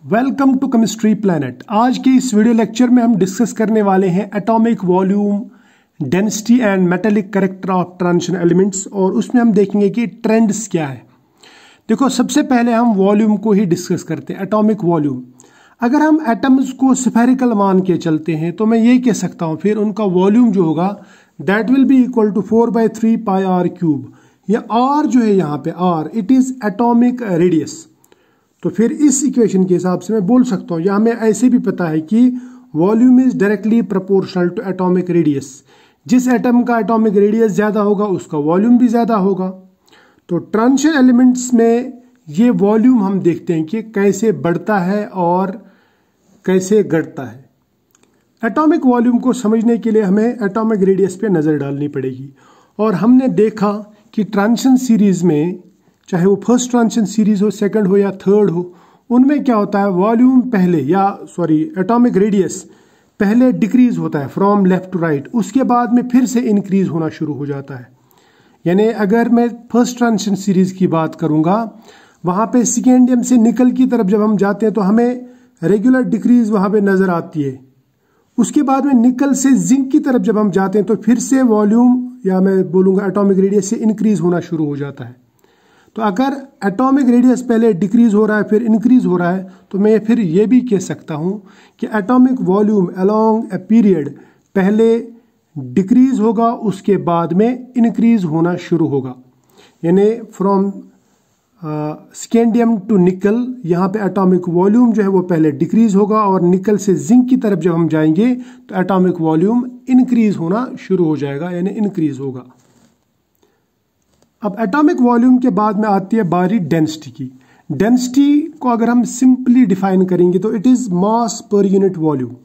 Welcome to chemistry planet. आज के इस वीडियो लेक्चर में हम डिस्कस करने वाले हैं atomic volume, density and metallic character of transition elements, और उसमें हम देखेंगे कि ट्रेंड्स क्या है। देखो, सबसे पहले हम वॉल्यूम को ही डिस्कस करते हैं, एटॉमिक वॉल्यूम। अगर हम एटम्स को स्फेरिकल मान के चलते हैं तो मैं ये कह सकता हूँ फिर उनका वॉल्यूम जो होगा that will be equal to 4/3 pi R cube. या आर जो है यहाँ पे R, it is atomic radius. तो फिर इस इक्वेशन के हिसाब से मैं बोल सकता हूँ, या हमें ऐसे भी पता है कि volume is directly proportional to atomic radius. जिस एटम का एटॉमिक रेडियस ज्यादा होगा उसका वॉल्यूम भी ज्यादा होगा। तो ट्रांजिशन एलिमेंट्स में ये वॉल्यूम हम देखते हैं कि कैसे बढ़ता है और कैसे घटता है। एटॉमिक वॉल्यूम को समझने के लिए हमें एटॉमिक रेडियस पे नजर डालनी पड़ेगी। और हमने देखा कि ट्रांजिशन सीरीज में, चाहे वो फर्स्ट ट्रांजिशन सीरीज हो, सेकंड हो या थर्ड हो, उनमें क्या होता है, वॉल्यूम पहले एटॉमिक रेडियस पहले डिक्रीज होता है फ्रॉम लेफ्ट टू राइट, उसके बाद में फिर से इंक्रीज होना शुरू हो जाता है। यानी अगर मैं फर्स्ट ट्रांजिशन सीरीज की बात करूंगा, वहां पे स्कैंडियम से निकल की तरफ जब हम जाते हैं तो हमें रेगुलर डिक्रीज वहां पे नजर आती है। उसके बाद में निकल से जिंक की तरफ जब हम जाते हैं तो फिर से वॉल्यूम, या मैं बोलूंगा एटॉमिक रेडियस से इंक्रीज होना शुरू हो जाता है। तो अगर एटॉमिक रेडियस पहले डिक्रीज हो रहा है फिर इंक्रीज हो रहा है, तो मैं फिर ये भी कह सकता हूं कि atomic volume along a period पहले डिक्रीज होगा, उसके बाद में इंक्रीज होना शुरू होगा। यानी फ्रॉम स्कैंडियम टू निकल, यहाँ पे एटॉमिक वॉल्यूम जो है वो पहले डिक्रीज होगा, और निकल से जिंक की तरफ जब हम जाएंगे तो एटॉमिक वॉल्यूम इंक्रीज होना शुरू हो जाएगा, यानी इंक्रीज होगा। अब एटॉमिक वॉल्यूम के बाद में आती है बारी डेंसिटी की। डेंसिटी को अगर हम सिंपली डिफाइन करेंगे तो it is mass per unit volume.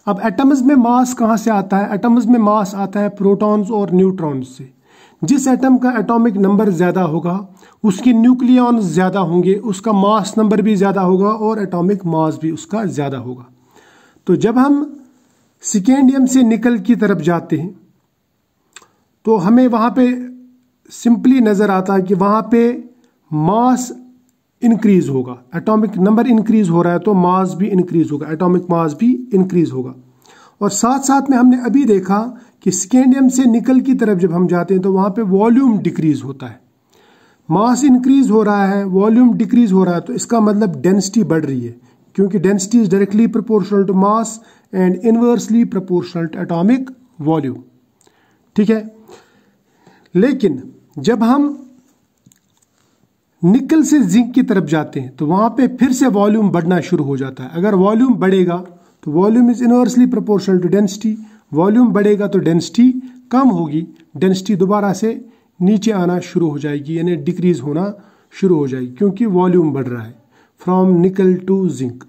अब एटम्स में मास कहां से आता है? एटम्स में मास आता है प्रोटॉन्स और न्यूट्रॉन्स से। जिस एटम का एटॉमिक नंबर ज्यादा होगा उसके न्यूक्लियॉन ज्यादा होंगे, उसका मास नंबर भी ज्यादा होगा और एटॉमिक मास भी उसका ज्यादा होगा। तो जब हम स्कैंडियम से निकल की तरफ जाते हैं तो हमें वहां पे सिंपली नजर आता है कि वहां पे मास इंक्रीज होगा, एटॉमिक नंबर इंक्रीज हो रहा है तो मास भी इंक्रीज होगा, एटॉमिक मास भी इंक्रीज होगा। और साथ साथ में हमने अभी देखा कि स्कैंडियम से निकल की तरफ जब हम जाते हैं तो वहां पे वॉल्यूम डिक्रीज होता है। मास इंक्रीज हो रहा है, वॉल्यूम डिक्रीज हो रहा है, तो इसका मतलब डेंसिटी बढ़ रही है, क्योंकि density is directly proportional to mass and inversely proportional to atomic volume. ठीक है, लेकिन जब हम निकल से जिंक की तरफ जाते हैं तो वहां पे फिर से वॉल्यूम बढ़ना शुरू हो जाता है। अगर वॉल्यूम बढ़ेगा तो volume is inversely proportional to density, volume बढ़ेगा तो डेंसिटी कम होगी, डेंसिटी दोबारा से नीचे आना शुरू हो जाएगी, यानी डिक्रीज होना शुरू हो जाएगी, क्योंकि वॉल्यूम बढ़ रहा है फ्रॉम निकल टू जिंक।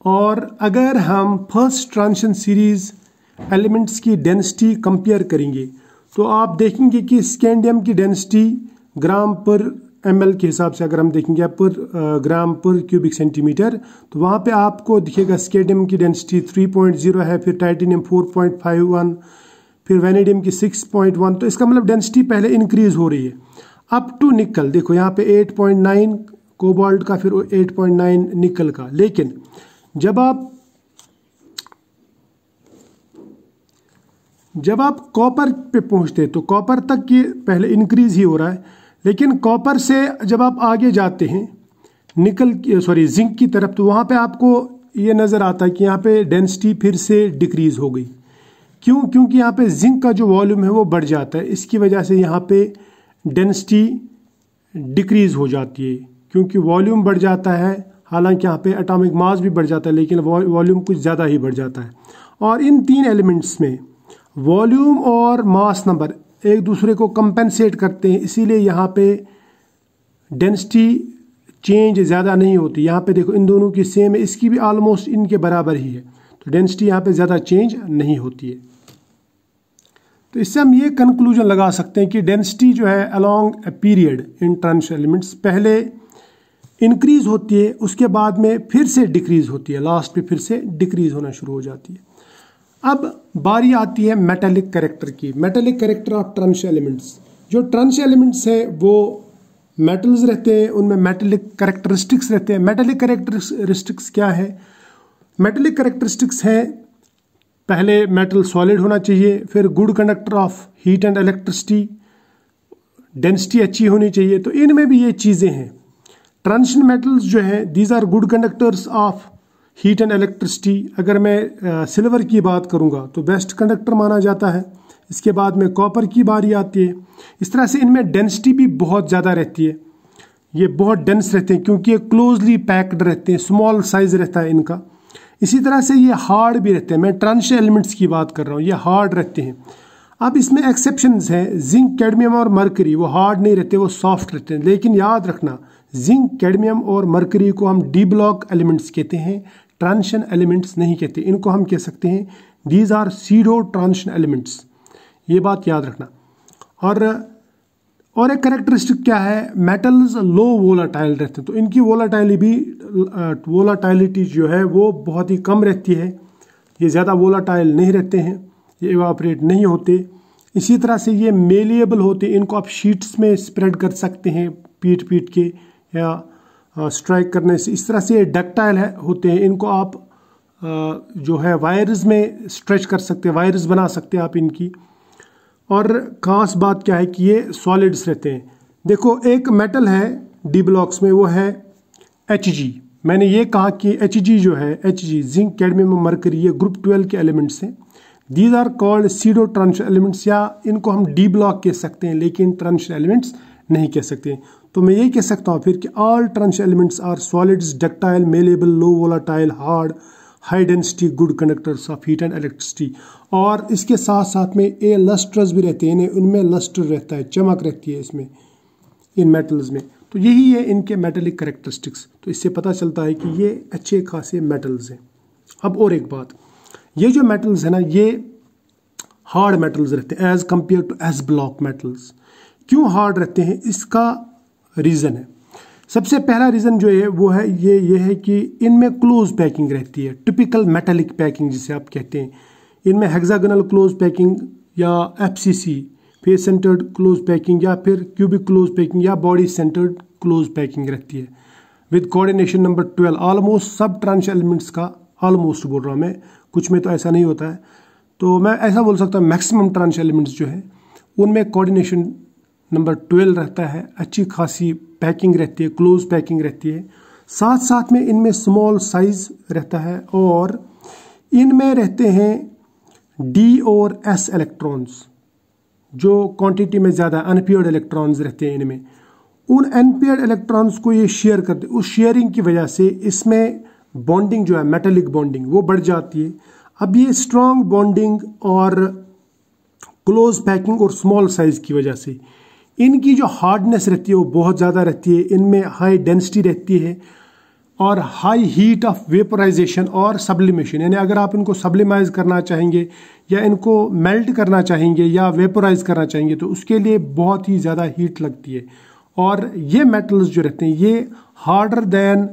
और अगर हम फर्स्ट ट्रांजिशन सीरीज एलिमेंट्स की डेंसिटी कंपेयर करेंगे तो आप देखेंगे कि स्कैंडियम की डेंसिटी ग्राम पर ml के हिसाब से अगर हम देखेंगे पर ग्राम पर क्यूबिक सेंटीमीटर, तो वहां पे आपको दिखेगा स्कैंडियम की डेंसिटी 3.0 है, फिर टाइटेनियम 4.51, फिर वैनेडियम की 6.1। तो इसका मतलब डेंसिटी पहले इंक्रीज हो रही है अप टू निकल। देखो यहाँ पे 8.9 कोबाल्ट का, फिर 8.9 निकल का। लेकिन जब आप कॉपर पे पहुंचते तो कॉपर तक की पहले इंक्रीज ही हो रहा है, लेकिन कॉपर से जब आप आगे जाते हैं जिंक की तरफ, तो वहां पे आपको ये नजर आता है कि यहाँ पे डेंसिटी फिर से डिक्रीज हो गई। क्यों? क्योंकि यहाँ पे जिंक का जो वॉल्यूम है वो बढ़ जाता है, इसकी वजह से यहाँ पे डेंसिटी डिक्रीज हो जाती है, क्योंकि वॉल्यूम बढ़ जाता है। हालांकि यहाँ पे एटॉमिक मास भी बढ़ जाता है, लेकिन वॉल्यूम कुछ ज्यादा ही बढ़ जाता है। और इन तीन एलिमेंट्स में वॉल्यूम और मास नंबर एक दूसरे को कंपेंसेट करते हैं, इसीलिए यहाँ पे डेंसिटी चेंज ज़्यादा नहीं होती। यहाँ पे देखो इन दोनों की सेम है, इसकी भी ऑलमोस्ट इनके बराबर ही है, तो डेंसिटी यहाँ पे ज़्यादा चेंज नहीं होती है। तो इससे हम ये कंक्लूजन लगा सकते हैं कि डेंसिटी जो है along a period in transition elements पहले इंक्रीज होती है, उसके बाद में फिर से डिक्रीज होती है, लास्ट पे फिर से डिक्रीज होना शुरू हो जाती है। अब बारी आती है मेटालिक कैरेक्टर की, metallic character of transition elements. जो ट्रांजिशन एलिमेंट्स है वो मेटल्स रहते हैं उनमें मेटेलिक कैरेक्टरिस्टिक्स रहते हैं। मेटेलिक कैरेक्टरिस्टिक्स क्या है? मेटेलिक कैरेक्टरिस्टिक्स है, पहले मेटल सॉलिड होना चाहिए, फिर good conductor of heat and electricity, density अच्छी होनी चाहिए। तो इनमें भी ये चीज़ें हैं। ट्रांजिशन मेटल्स जो हैं these are good conductors of heat and electricity. अगर मैं सिल्वर की बात करूँगा तो बेस्ट कंडक्टर माना जाता है। इसके बाद में कॉपर की बारी आती है। इस तरह से इनमें डेंसिटी भी बहुत ज़्यादा रहती है, ये बहुत डेंस रहते हैं क्योंकि ये क्लोजली पैक्ड रहते हैं, स्मॉल साइज रहता है इनका। इसी तरह से ये हार्ड भी रहते हैं। मैं ट्रांजिशन एलिमेंट्स की बात कर रहा हूँ, ये हार्ड रहते हैं। अब इसमें एक्सेप्शंस हैं, जिंक, कैडमियम और मरकरी, वो हार्ड नहीं रहते, वो सॉफ्ट रहते हैं। लेकिन याद रखना, जिंक, कैडमियम और मरकरी को हम डी ब्लॉक एलिमेंट्स कहते हैं, ट्रांजिशन एलिमेंट्स नहीं कहते। इनको हम कह सकते हैं these are pseudo transition elements, ये बात याद रखना। और एक कैरेक्टरिस्टिक क्या है, मेटल्स लो वोलाटाइल रहते हैं, तो इनकी वोलाटाइलिटी जो है वो बहुत ही कम रहती है। ये ज़्यादा वोलाटाइल नहीं रहते हैं, ये इवापोरेट नहीं होते। इसी तरह से ये मेलिएबल होते हैं, इनको आप शीट्स में स्प्रेड कर सकते हैं पीट के या स्ट्राइक करने से। इस तरह से ये डक्टाइल होते हैं, इनको आप जो है वायर्स में स्ट्रेच कर सकते हैं, वायर्स बना सकते हैं आप इनकी। और खास बात क्या है कि ये सॉलिड्स रहते हैं। देखो एक मेटल है डी ब्लॉक्स में, वो है Hg। मैंने ये कहा कि Hg जो है, Hg जिंक, कैडमियम, मरकरी, ये ग्रुप 12 के एलिमेंट्स हैं। These are called pseudo transition elements, या इनको हम डी ब्लॉक कह सकते हैं, लेकिन ट्रांजिशन एलिमेंट्स नहीं कह सकते। तो मैं ये कह सकता हूँ फिर कि all transition elements are solids, ductile, malleable, low volatile, hard, high density, good conductors of heat and electricity. और इसके साथ साथ में ए लस्ट्रस भी रहते हैं, उनमें लस्टर रहता है, चमक रहती है इसमें, इन मेटल्स में। तो यही है इनके मेटेलिक कैरेक्टरिस्टिक्स। तो इससे पता चलता है कि ये अच्छे खासे मेटल्स हैं। अब और एक बात, ये जो मेटल्स है ना, ये हार्ड मेटल्स रहते हैं as compared to S block metals. क्यों हार्ड रहते हैं, इसका रीज़न है। सबसे पहला रीज़न जो है वो है ये है कि इनमें क्लोज पैकिंग रहती है, टिपिकल मेटेलिक पैकिंग जिसे आप कहते हैं। इनमें हेक्सागोनल क्लोज पैकिंग या FCC, face centred close packing, या फिर क्यूबिक क्लोज पैकिंग, या बॉडी सेंटर्ड क्लोज पैकिंग रहती है विद कोऑर्डिनेशन नंबर 12। ऑलमोस्ट सब ट्रांजिशन एलिमेंट्स का, ऑलमोस्ट बोल रहा हूँ मैं, कुछ में तो ऐसा नहीं होता है। तो मैं ऐसा बोल सकता हूँ मैक्सिमम ट्रांजिशन एलिमेंट्स जो है उनमें कोऑर्डिनेशन नंबर 12 रहता है, अच्छी खासी पैकिंग रहती है, क्लोज पैकिंग रहती है। साथ साथ में इनमें स्मॉल साइज रहता है, और इनमें रहते हैं D और S इलेक्ट्रॉन्स, जो क्वांटिटी में ज़्यादा अनपेयर्ड इलेक्ट्रॉन्स रहते हैं इनमें। उन अनपेयर्ड इलेक्ट्रॉन्स को ये शेयर करते हैं, उस शेयरिंग की वजह से इसमें बॉन्डिंग जो है, मेटेलिक बॉन्डिंग, वो बढ़ जाती है। अब ये स्ट्रॉन्ग बॉन्डिंग और क्लोज पैकिंग और स्मॉल साइज की वजह से इनकी जो हार्डनेस रहती है वो बहुत ज़्यादा रहती है। इनमें हाई डेंसिटी रहती है और हाई हीट ऑफ वेपोराइजेशन और सब्लिमेशन, यानी अगर आप इनको सब्लिमाइज करना चाहेंगे या इनको मेल्ट करना चाहेंगे या वेपोराइज करना चाहेंगे तो उसके लिए बहुत ही ज़्यादा हीट लगती है। और ये मेटल्स जो रहते हैं ये harder than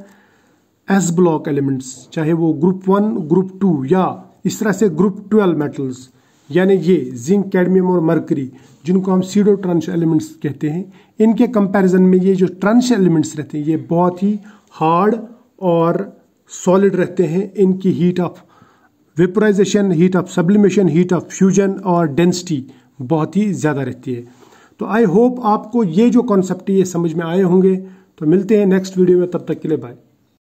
s block elements, चाहे वो ग्रुप 1, ग्रुप 2 या इस तरह से ग्रुप 12 मेटल्स, यानी ये जिंक, कैडमियम और मरकरी, जिनको हम सीडो ट्रांजिशन एलिमेंट्स कहते हैं, इनके कंपैरिजन में ये जो ट्रांजिशन एलिमेंट्स रहते हैं ये बहुत ही हार्ड और सॉलिड रहते हैं। इनकी heat of vaporisation, heat of sublimation, heat of fusion और डेंसिटी बहुत ही ज़्यादा रहती है। तो आई होप आपको ये जो कॉन्सेप्ट है ये समझ में आए होंगे। तो मिलते हैं नेक्स्ट वीडियो में, तब तक के लिए बाय।